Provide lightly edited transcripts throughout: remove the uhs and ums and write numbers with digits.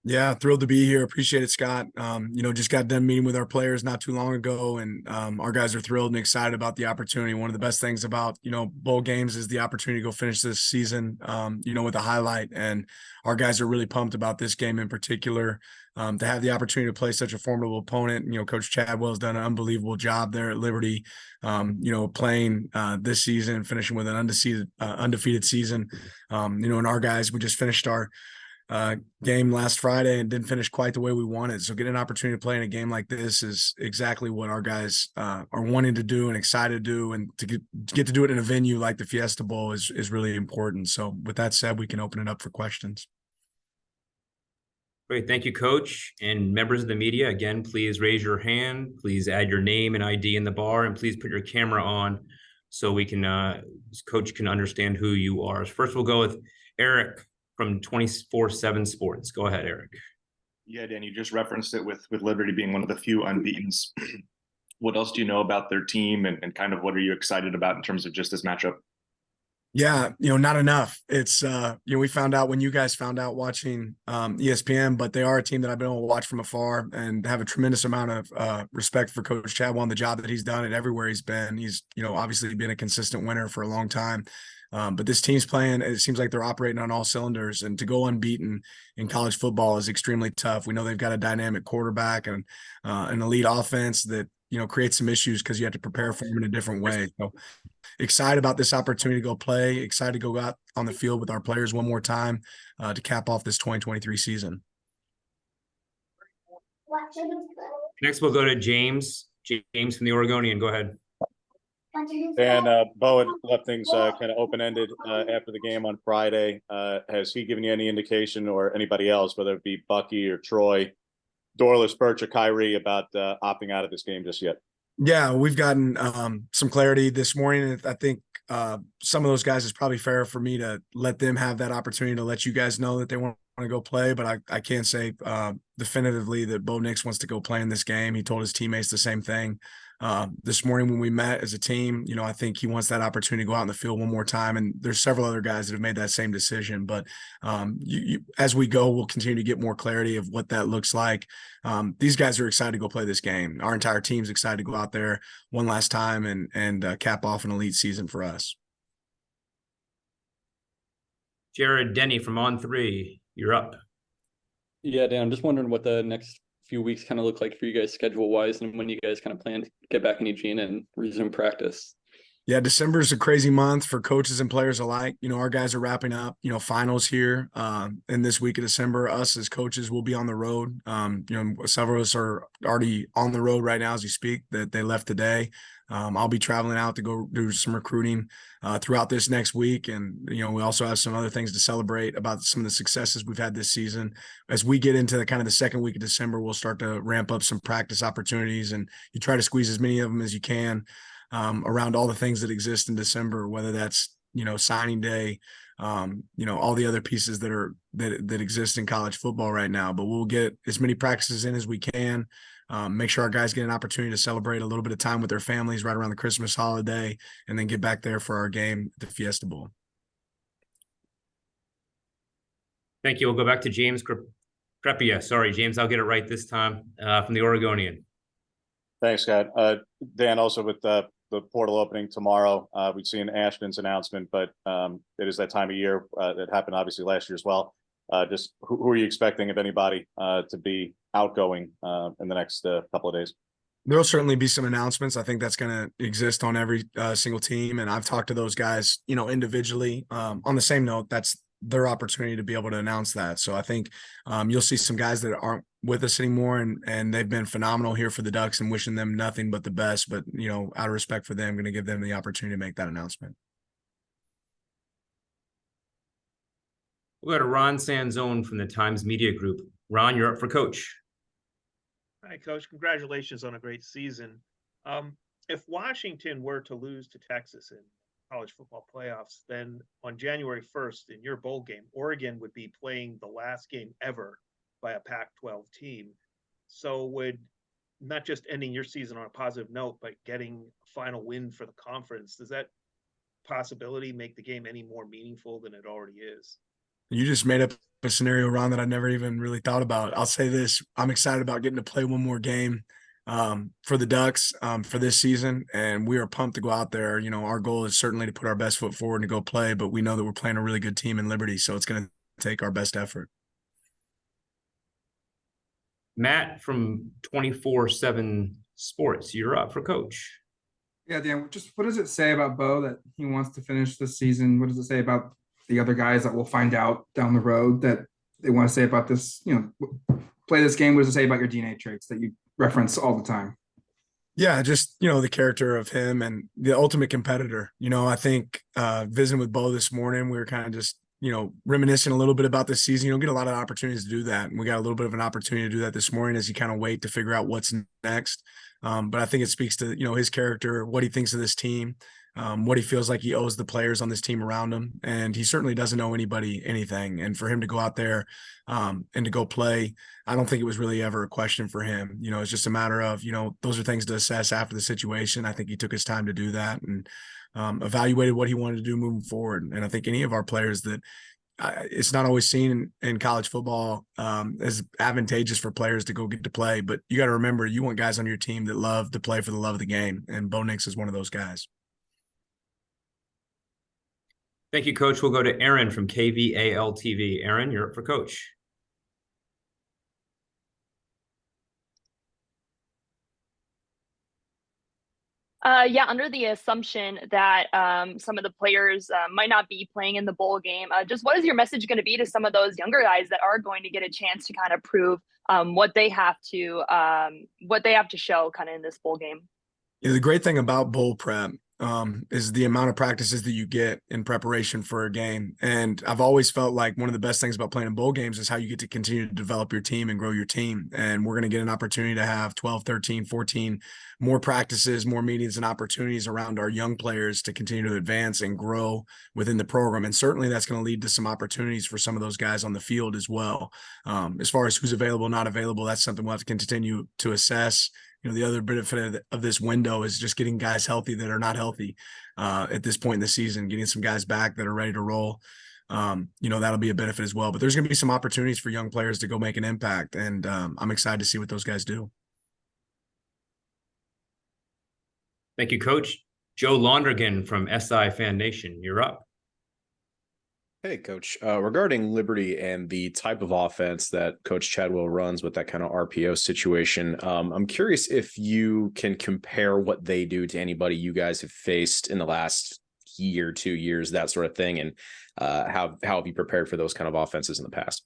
Yeah, thrilled to be here. Appreciate it, Scott. Just got done meeting with our players not too long ago, and our guys are thrilled and excited about the opportunity. One of the best things about bowl games is the opportunity to go finish this season, with a highlight. And our guys are really pumped about this game in particular. To have the opportunity to play such a formidable opponent. Coach Chadwell's done an unbelievable job there at Liberty. Playing this season, finishing with an undefeated season. And our guys, we just finished our game last Friday and didn't finish quite the way we wanted. So getting an opportunity to play in a game like this is exactly what our guys are wanting to do and excited to do. And to get to do it in a venue like the Fiesta Bowl is really important. So with that said, we can open it up for questions. Great. Thank you, Coach. And members of the media, again, please raise your hand. Please add your name and ID in the bar, and please put your camera on so we can, Coach can understand who you are. First, we'll go with Eric from 24/7 Sports. Go ahead, Eric. Yeah, Dan, you just referenced it with Liberty being one of the few unbeatens. What else do you know about their team and kind of what are you excited about in terms of just this matchup? Yeah, not enough. It's we found out when you guys found out watching ESPN, but they are a team that I've been able to watch from afar and have a tremendous amount of respect for Coach Chadwell and the job that he's done and everywhere he's been. He's obviously been a consistent winner for a long time. But this team's playing, it seems like they're operating on all cylinders, and to go unbeaten in college football is extremely tough. We know they've got a dynamic quarterback and an elite offense that creates some issues because you have to prepare for them in a different way. So excited about this opportunity to go play, excited to go out on the field with our players one more time to cap off this 2023 season. Next, we'll go to James from the Oregonian. Go ahead. And Bo had left things kind of open-ended after the game on Friday. Has he given you any indication, or anybody else, whether it be Bucky or Troy, Dorless, Birch, or Kyrie, about opting out of this game just yet? Yeah, we've gotten some clarity this morning. I think some of those guys, it's probably fair for me to let them have that opportunity to let you guys know that they want to go play. But I can't say definitively that Bo Nix wants to go play in this game. He told his teammates the same thing this morning when we met as a team. I think he wants that opportunity to go out in the field one more time. And there's several other guys that have made that same decision. But as we go, we'll continue to get more clarity of what that looks like. These guys are excited to go play this game. Our entire team's excited to go out there one last time and cap off an elite season for us. Jared Denny from On3, you're up. Yeah, Dan, I'm just wondering what the next few weeks kind of look like for you guys schedule-wise, and when you guys kind of plan to get back in Eugene and resume practice. Yeah, December is a crazy month for coaches and players alike. Our guys are wrapping up, finals here in this week of December. Us as coaches will be on the road. Several of us are already on the road right now as we speak, that they left today. I'll be traveling out to go do some recruiting throughout this next week. And, we also have some other things to celebrate about some of the successes we've had this season. As we get into the second week of December, we'll start to ramp up some practice opportunities, and you try to squeeze as many of them as you can around all the things that exist in December, whether that's, signing day, all the other pieces that exist in college football right now. But we'll get as many practices in as we can. Make sure our guys get an opportunity to celebrate a little bit of time with their families right around the Christmas holiday, and then get back there for our game at the Fiesta Bowl. Thank you. We'll go back to James Crepia. Sorry, James, I'll get it right this time, from the Oregonian. Thanks, Scott. Dan, also with the portal opening tomorrow, we've seen Ashton's announcement, but it is that time of year that happened obviously last year as well. Just who are you expecting, if anybody, to be outgoing in the next couple of days? There'll certainly be some announcements. I think that's going to exist on every single team. And I've talked to those guys, individually. On the same note, that's their opportunity to be able to announce that. So I think you'll see some guys that aren't with us anymore, and they've been phenomenal here for the Ducks, and wishing them nothing but the best. But, out of respect for them, I'm going to give them the opportunity to make that announcement. We'll go to Ron Sanzone from the Times Media Group. Ron, you're up for Coach. Hi, Coach. Congratulations on a great season. If Washington were to lose to Texas in college football playoffs, then on January 1st in your bowl game, Oregon would be playing the last game ever by a Pac-12 team. So would not just ending your season on a positive note, but getting a final win for the conference, does that possibility make the game any more meaningful than it already is? You just made up a scenario, Ron, that I never even really thought about. I'll say this: I'm excited about getting to play one more game for the Ducks for this season, and we are pumped to go out there. You know, our goal is certainly to put our best foot forward and to go play, but we know that we're playing a really good team in Liberty, so it's going to take our best effort. Matt from 24/7 Sports, you're up for coach. Yeah, Dan, just what does it say about Bo that he wants to finish this season? What does it say about the other guys that we'll find out down the road that they want to say about this, play this game? What does it say about your DNA traits that you reference all the time? Yeah, just, the character of him and the ultimate competitor. I think visiting with Bo this morning, we were kind of just, reminiscing a little bit about this season. You don't get a lot of opportunities to do that. And we got a little bit of an opportunity to do that this morning as you kind of wait to figure out what's next. But I think it speaks to, his character, what he thinks of this team, what he feels like he owes the players on this team around him. And he certainly doesn't owe anybody anything. And for him to go out there and to go play, I don't think it was really ever a question for him. It's just a matter of, those are things to assess after the situation. I think he took his time to do that and evaluated what he wanted to do moving forward. And I think any of our players that it's not always seen in college football as advantageous for players to go get to play. But you got to remember, you want guys on your team that love to play for the love of the game. And Bo Nix is one of those guys. Thank you, Coach. We'll go to Aaron from KVAL TV. Aaron, you're up for coach. Yeah, under the assumption that some of the players might not be playing in the bowl game, just what is your message going to be to some of those younger guys that are going to get a chance to kind of prove what they have to show kind of in this bowl game? Yeah, the great thing about bowl prep is the amount of practices that you get in preparation for a game. And I've always felt like one of the best things about playing in bowl games is how you get to continue to develop your team and grow your team. And we're going to get an opportunity to have 12, 13, 14 more practices, more meetings and opportunities around our young players to continue to advance and grow within the program. And certainly that's going to lead to some opportunities for some of those guys on the field as well. As far as who's available, not available, that's something we'll have to continue to assess. The other benefit of this window is just getting guys healthy that are not healthy at this point in the season, getting some guys back that are ready to roll. That'll be a benefit as well. But there's going to be some opportunities for young players to go make an impact. And I'm excited to see what those guys do. Thank you, Coach. Joe Londergan from SI Fan Nation, you're up. Hey, Coach. Regarding Liberty and the type of offense that Coach Chadwell runs with that kind of RPO situation, I'm curious if you can compare what they do to anybody you guys have faced in the last year, 2 years, that sort of thing, and how have you prepared for those kind of offenses in the past?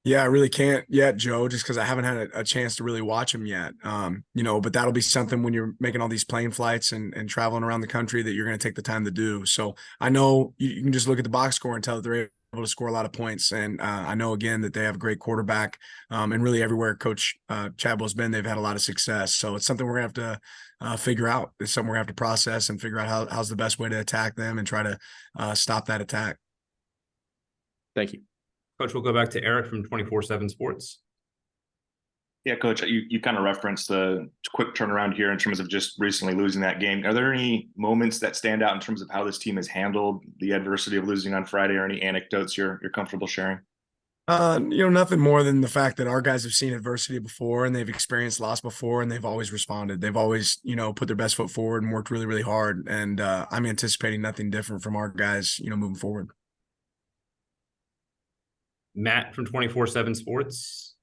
Yeah, I really can't yet, Joe, just because I haven't had a chance to really watch them yet. But that'll be something when you're making all these plane flights and traveling around the country that you're going to take the time to do. So I know you can just look at the box score and tell that they're able to score a lot of points. And I know, again, that they have a great quarterback. And really everywhere Coach Chadwell's been, they've had a lot of success. So it's something we're going to have to figure out. It's something we're going to have to process and figure out how's the best way to attack them and try to stop that attack. Thank you. Coach, we'll go back to Eric from 24/7 Sports. Yeah, Coach, you kind of referenced the quick turnaround here in terms of just recently losing that game. Are there any moments that stand out in terms of how this team has handled the adversity of losing on Friday, or any anecdotes you're comfortable sharing? Nothing more than the fact that our guys have seen adversity before and they've experienced loss before and they've always responded. They've always, put their best foot forward and worked really, really hard. And I'm anticipating nothing different from our guys, moving forward. Matt from 24/7 Sports.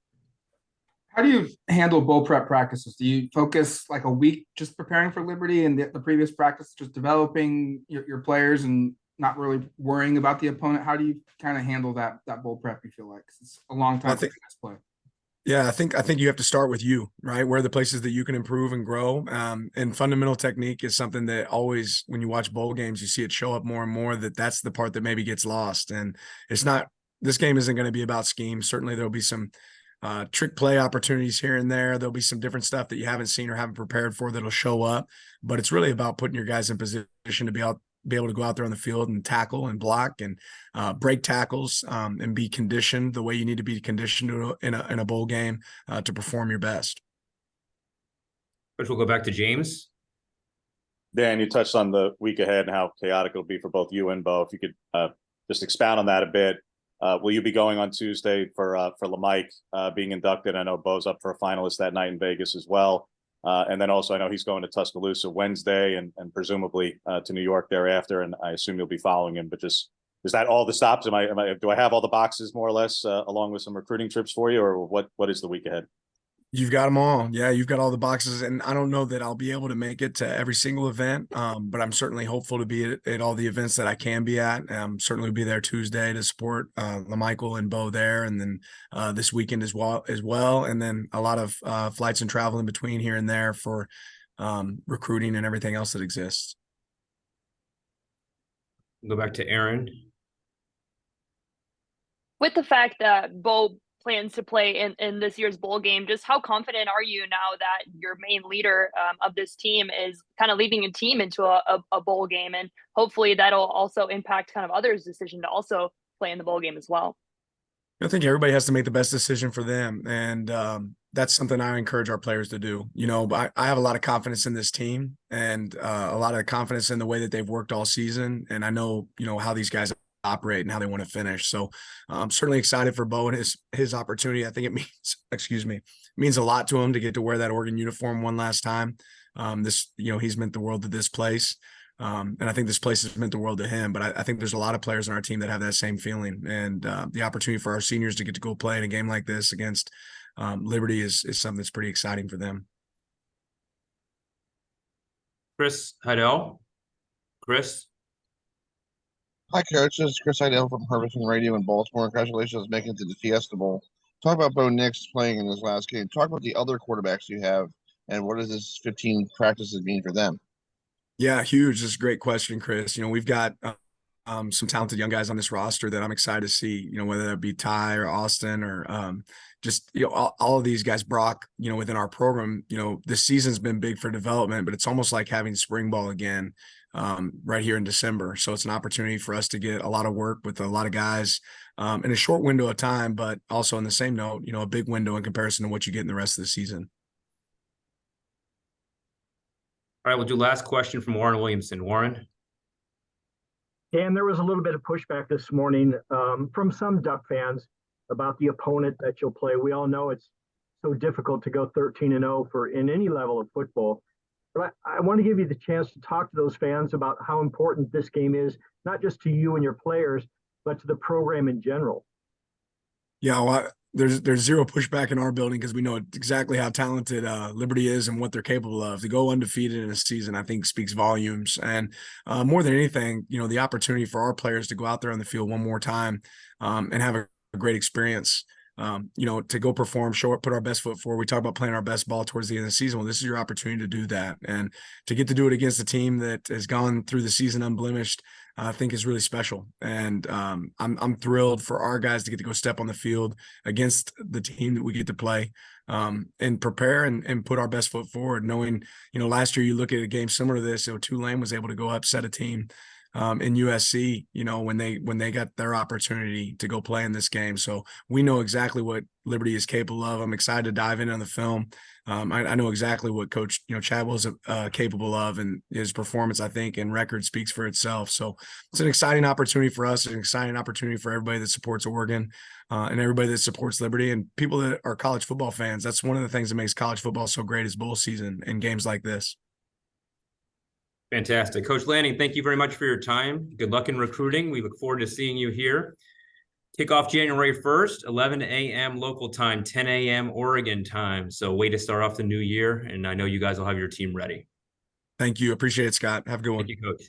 How do you handle bowl prep practices? Do you focus like a week just preparing for Liberty and the previous practice just developing your players and not really worrying about the opponent? How do you kind of handle that bowl prep, you feel like? It's a long time to play. Yeah, I think you have to start with you, right? Where are the places that you can improve and grow? And fundamental technique is something that always, when you watch bowl games, you see it show up more and more, that's the part that maybe gets lost. And this game isn't going to be about schemes. Certainly there'll be some trick play opportunities here and there. There'll be some different stuff that you haven't seen or haven't prepared for that'll show up, but it's really about putting your guys in position to be able to go out there on the field and tackle and block and break tackles and be conditioned the way you need to be conditioned in a bowl game to perform your best. Which we'll go back to James. Dan, you touched on the week ahead and how chaotic it'll be for both you and Bo. If you could just expound on that a bit. Will you be going on Tuesday for LeMike being inducted? I know Bo's up for a finalist that night in Vegas as well. And then also I know he's going to Tuscaloosa Wednesday and presumably to New York thereafter. And I assume you'll be following him, but just, is that all the stops? Do I have all the boxes more or less along with some recruiting trips for you, or what is the week ahead? You've got them all. Yeah, you've got all the boxes. And I don't know that I'll be able to make it to every single event, but I'm certainly hopeful to be at all the events that I can be at. Certainly be there Tuesday to support LaMichael and Bo there. And then this weekend as well. And then a lot of flights and travel in between here and there for recruiting and everything else that exists. Go back to Aaron. With the fact that Bo plans to play in this year's bowl game, just how confident are you now that your main leader of this team is kind of leading a team into a bowl game, and hopefully that'll also impact kind of others' decision to also play in the bowl game as well? I think everybody has to make the best decision for them, and that's something I encourage our players to do. You know, I have a lot of confidence in this team, and a lot of confidence in the way that they've worked all season, and I know, you know, how these guys operate and how they want to finish. So I'm certainly excited for Bo and his opportunity. I think it means a lot to him to get to wear that Oregon uniform one last time. He's meant the world to this place. And I think this place has meant the world to him, but I think there's a lot of players on our team that have that same feeling, and the opportunity for our seniors to get to go play in a game like this against Liberty is something that's pretty exciting for them. Chris Heidel. Chris. Hi, Coach. This is Chris Heidel from Herberton Radio in Baltimore. Congratulations on making it to the Fiesta Bowl. Talk about Bo Nix playing in this last game. Talk about the other quarterbacks you have, and what does this 15 practices mean for them? Yeah, huge. This is a great question, Chris. You know, we've got some talented young guys on this roster that I'm excited to see, you know, whether that be Ty or Austin or just, you know, all of these guys, Brock, you know, within our program. You know, this season's been big for development, but it's almost like having spring ball again right here in December. So it's an opportunity for us to get a lot of work with a lot of guys in a short window of time, but also on the same note, you know, a big window in comparison to what you get in the rest of the season. All right, we'll do last question from Warren Williamson. Warren. And there was a little bit of pushback this morning from some Duck fans about the opponent that you'll play. We all know it's so difficult to go 13-0 in any level of football. But I want to give you the chance to talk to those fans about how important this game is, not just to you and your players, but to the program in general. Yeah, well, there's zero pushback in our building because we know exactly how talented Liberty is and what they're capable of. To go undefeated in a season, I think, speaks volumes. And more than anything, you know, the opportunity for our players to go out there on the field one more time and have a great experience. You know, to go perform, show up, put our best foot forward. We talk about playing our best ball towards the end of the season. Well, this is your opportunity to do that. And to get to do it against a team that has gone through the season unblemished, I think is really special. And I'm thrilled for our guys to get to go step on the field against the team that we get to play and prepare and put our best foot forward, knowing, you know, last year you look at a game similar to this, you know, Tulane was able to go upset a team in USC, you know, when they got their opportunity to go play in this game. So we know exactly what Liberty is capable of. I'm excited to dive in on the film. I know exactly what Coach, you know, Chadwell's capable of, and his performance, I think, and record speaks for itself. So it's an exciting opportunity for us, an exciting opportunity for everybody that supports Oregon and everybody that supports Liberty and people that are college football fans. That's one of the things that makes college football so great is bowl season and games like this. Fantastic. Coach Lanning, thank you very much for your time. Good luck in recruiting. We look forward to seeing you here. Kickoff January 1st, 11 a.m. local time, 10 a.m. Oregon time. So way to start off the new year. And I know you guys will have your team ready. Thank you. Appreciate it, Scott. Have a good one. Thank you, Coach.